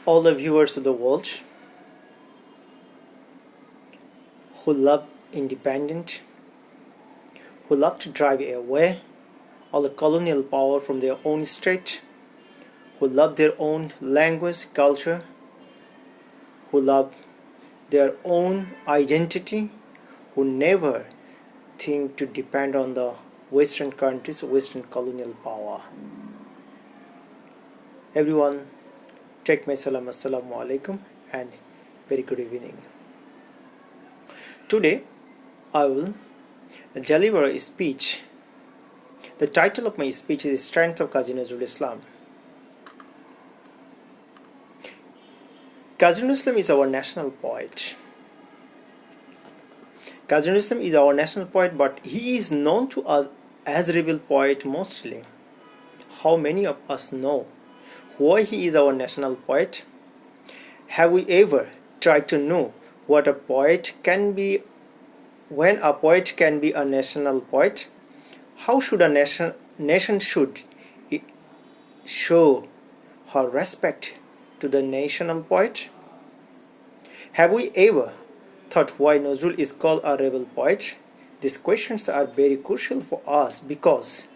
all the viewers of the world who love independence, who love to drive away all the colonial power from their own state, who love their own language, culture, who love their own identity, who never think to depend on the Western countries, Western colonial power. Everyone, take my salam, assalamu alaikum, and very good evening. Today, I will deliver a speech. The title of my speech is Strength of Kazi Nazrul Islam. Kazi Nazrul Islam is our national poet. Kazi Nazrul Islam is our national poet, but he is known to us as rebel poet mostly. How many of us know why he is our national poet? Have we ever tried to know what a poet can be, when a poet can be a national poet? How should a nation should show her respect to the national poet? Have we ever thought why Nazrul is called a rebel poet? These questions are very crucial for us because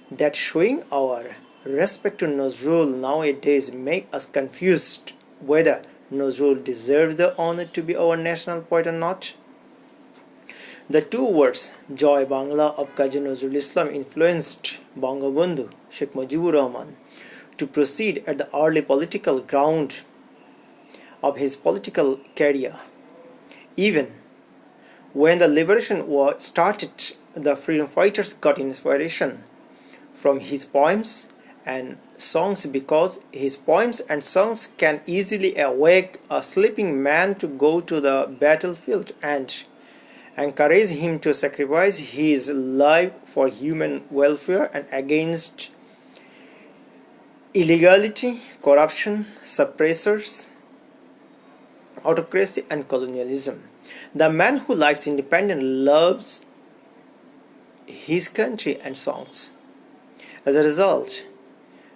that showing our respect to Nazrul nowadays make us confused whether Nazrul deserves the honor to be our national poet or not. The two words Joy Bangla of Kazi Nazrul Islam influenced Bangabandhu Sheikh Mujibur Rahman to proceed at the early political ground of his political career. Even when the liberation war started, the freedom fighters got inspiration from his poems and songs because his poems and songs can easily awake a sleeping man to go to the battlefield and encourage him to sacrifice his life for human welfare and against illegality, corruption, suppressors, autocracy and colonialism. The man who likes independence loves his country and songs. As a result,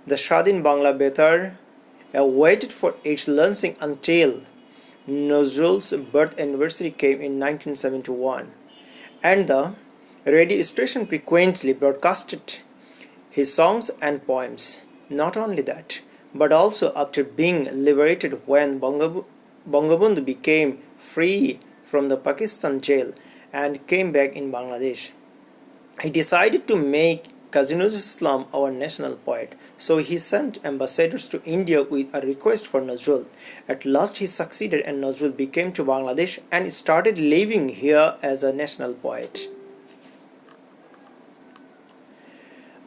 the Shadin Bangla Betar waited for its launching until Nazrul's birth anniversary came in 1971, and the radio station frequently broadcasted his songs and poems. Not only that, but also after being liberated when Bangabandhu became free from the Pakistan jail and came back in Bangladesh, he decided to make Kazi Nazrul Islam our national poet. So he sent ambassadors to India with a request for Nazrul. At last he succeeded and Nazrul became to Bangladesh and started living here as a national poet.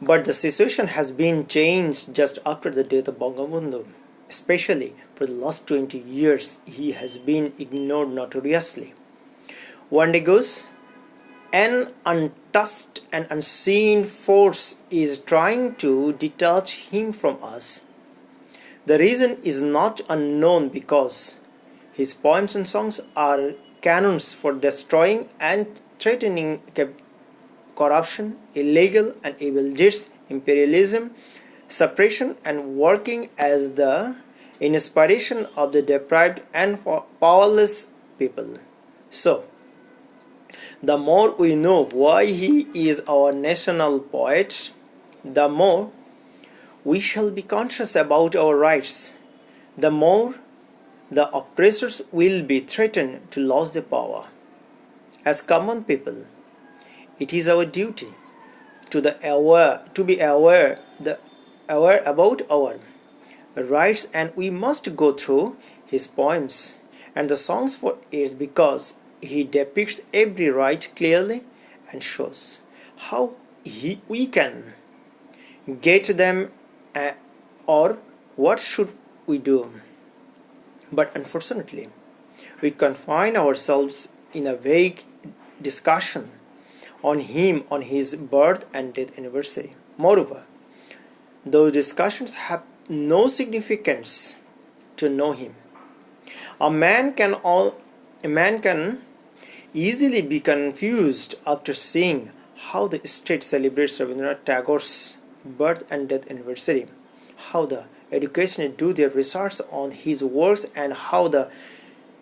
But the situation has been changed just after the death of Bangabandhu. Especially for the last 20 years, he has been ignored notoriously. One day goes, an untouched and unseen force is trying to detach him from us. The reason is not unknown because his poems and songs are canons for destroying and threatening corruption, illegal and evil deeds, imperialism, suppression and working as the inspiration of the deprived and powerless people. So, the more we know why he is our national poet, the more we shall be conscious about our rights, the more the oppressors will be threatened to lose their power. As common people, it is our duty to be aware about our rights, and we must go through his poems and the songs for it because he depicts every right clearly and shows how we can get them or what should we do. But unfortunately, we confine ourselves in a vague discussion on him on his birth and death anniversary. Moreover, those discussions have no significance to know him. A man can easily be confused after seeing how the state celebrates Rabindranath Tagore's birth and death anniversary, how the education do their research on his works and how the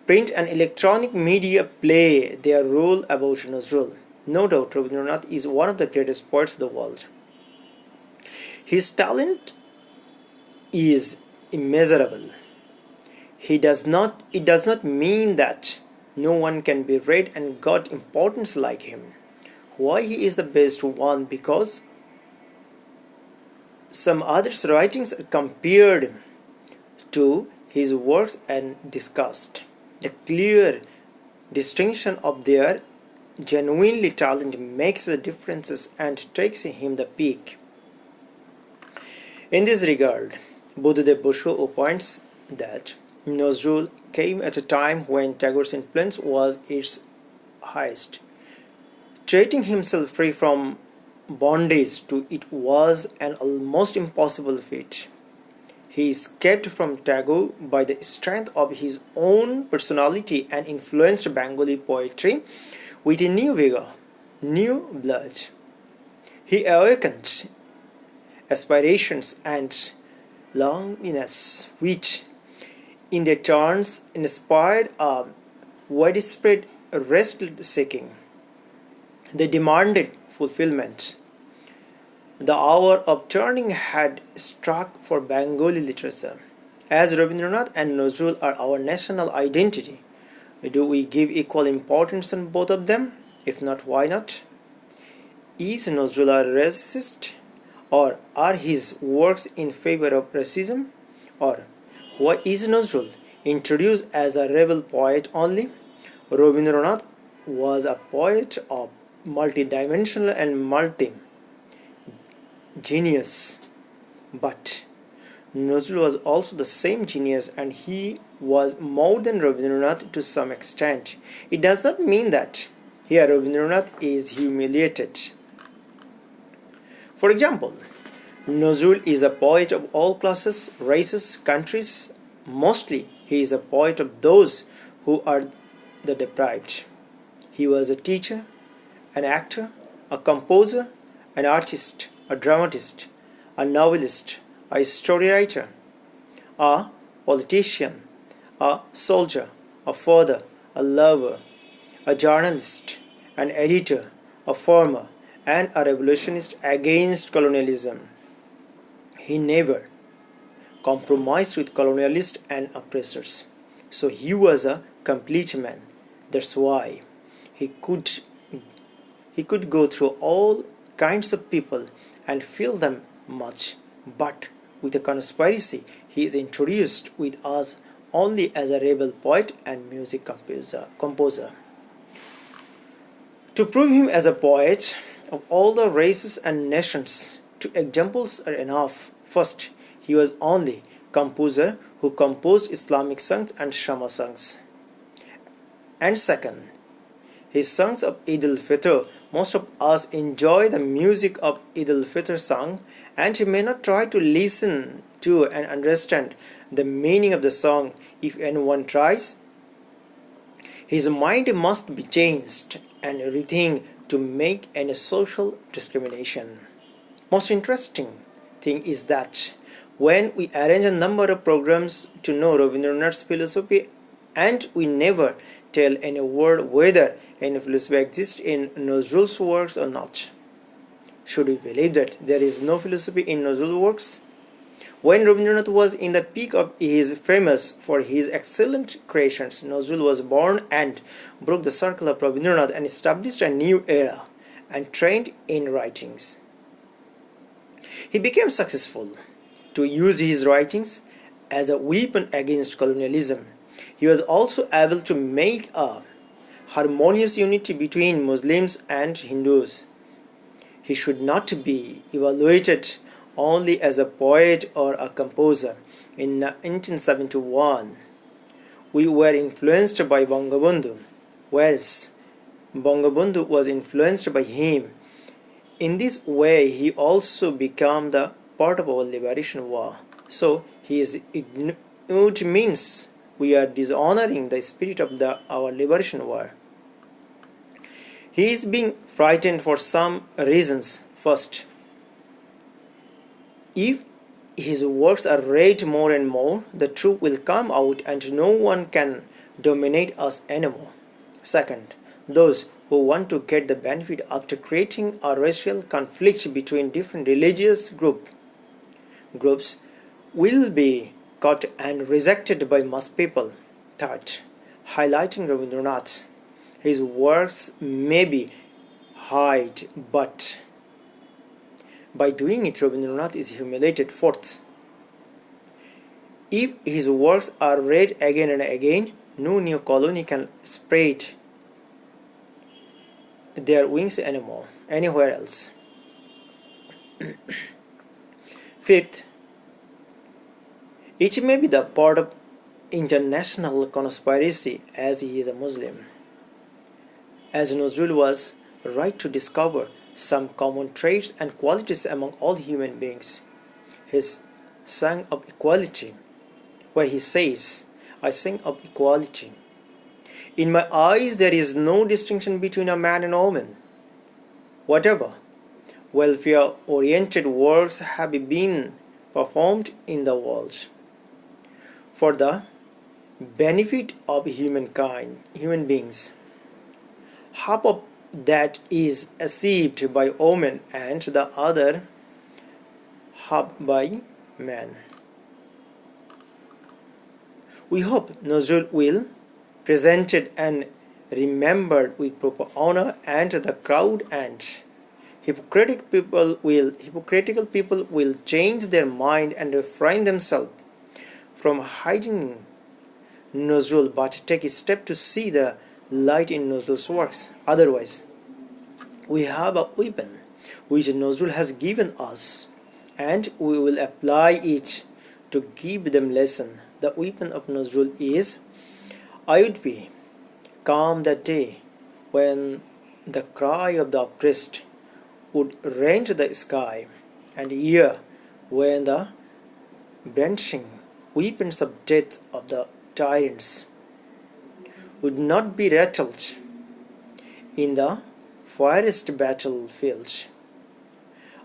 print and electronic media play their role about Nazrul. No doubt Rabindranath is one of the greatest poets of the world. His talent is immeasurable. It does not mean that no one can be read and got importance like him. Why he is the best one? Because some others' writings are compared to his works and discussed. The clear distinction of their genuinely talent makes the differences and takes him the peak. In this regard, Buddhadev Bosho opines that Nazrul came at a time when Tagore's influence was its highest. Treating himself free from bondage to it was an almost impossible feat. He escaped from Tagore by the strength of his own personality and influenced Bengali poetry with a new vigor, new blood. He awakened aspirations and longings which, in their turns, inspired a widespread restless seeking. They demanded fulfillment. The hour of turning had struck for Bengali literature. As Rabindranath and Nazrul are our national identity, do we give equal importance on both of them? If not, why not? Is Nazrul a racist? Or are his works in favor of racism? Or why is Nazrul introduced as a rebel poet only? Rabindranath was a poet of multidimensional and multi-genius, but Nazrul was also the same genius, and he was more than Rabindranath to some extent. It does not mean that here Rabindranath is humiliated. For example, Nazrul is a poet of all classes, races, countries. Mostly, he is a poet of those who are the deprived. He was a teacher, an actor, a composer, an artist, a dramatist, a novelist, a story writer, a politician, a soldier, a father, a lover, a journalist, an editor, a farmer, and a revolutionist against colonialism. He never compromised with colonialists and oppressors. So he was a complete man. That's why he could go through all kinds of people and feel them much. But with a conspiracy, he is introduced with us only as a rebel poet and music composer. To prove him as a poet of all the races and nations, two examples are enough. First, he was only composer who composed Islamic songs and Shama songs. And second, his songs of Eid al-Fitr, most of us enjoy the music of Eid al-Fitr song and may not try to listen to and understand the meaning of the song. If anyone tries, his mind must be changed and rethink to make any social discrimination. Most interesting thing is that when we arrange a number of programs to know Rabindranath's philosophy, and we never tell any word whether any philosophy exists in Nazrul's works or not. Should we believe that there is no philosophy in Nazrul's works? When Rabindranath was in the peak of his famous for his excellent creations, Nazrul was born and broke the circle of Rabindranath and established a new era and trained in writings. He became successful to use his writings as a weapon against colonialism. He was also able to make a harmonious unity between Muslims and Hindus. He should not be evaluated only as a poet or a composer. In 1971, we were influenced by Bangabandhu, whereas Bangabandhu was influenced by him. In this way, he also became the part of our liberation war. So, he is ignored means we are dishonoring the spirit of our liberation war. He is being frightened for some reasons. First, if his works are read more and more, the truth will come out and no one can dominate us anymore. Second, those who want to get the benefit after creating a racial conflict between different religious groups will be caught and rejected by most people. Third, highlighting Rabindranath. His works may be hide, but by doing it, Rabindranath is humiliated. Fourth, if his works are read again and again, no new colony can spread their wings anywhere else. Fifth, it may be the part of international conspiracy as he is a Muslim. As Nazrul was right to discover some common traits and qualities among all human beings. His Song of Equality, where he says, I sing of equality. In my eyes there is no distinction between a man and a woman. Whatever welfare-oriented works have been performed in the world for the benefit of human beings, half of that is achieved by women and the other half by men. We hope Nazrul will presented and remembered with proper honor, and the crowd and hypocritical people will change their mind and refrain themselves from hiding Nazrul, but take a step to see the light in Nazrul's works. Otherwise, we have a weapon which Nazrul has given us, and we will apply it to give them lesson. The weapon of Nazrul is, I would be calm that day when the cry of the oppressed would rend the sky, and hear when the brandishing weapons of death of the tyrants would not be rattled in the fiercest battlefield.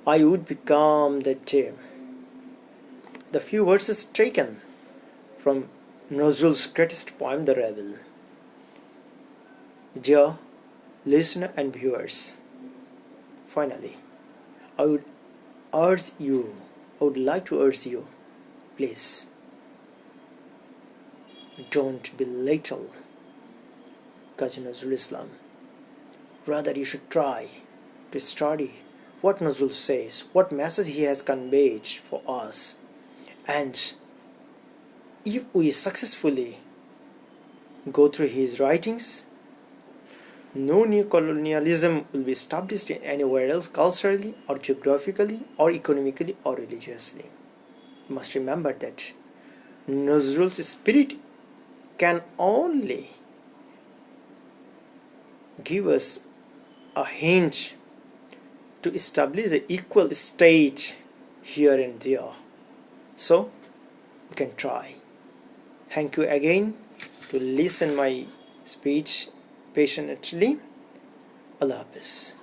I would be calm that day. The few verses taken from Nazrul's greatest poem, The Rebel. Dear listener and viewers, finally, I would like to urge you, please, don't belittle Kazi Nazrul Islam. Rather, you should try to study what Nazrul says, what message he has conveyed for us, and if we successfully go through his writings, no new colonialism will be established anywhere else, culturally or geographically or economically or religiously. You must remember that Nazrul's spirit can only give us a hint to establish an equal state here and there. So, we can try. Thank you again to listen my speech patiently. Allah Hafiz.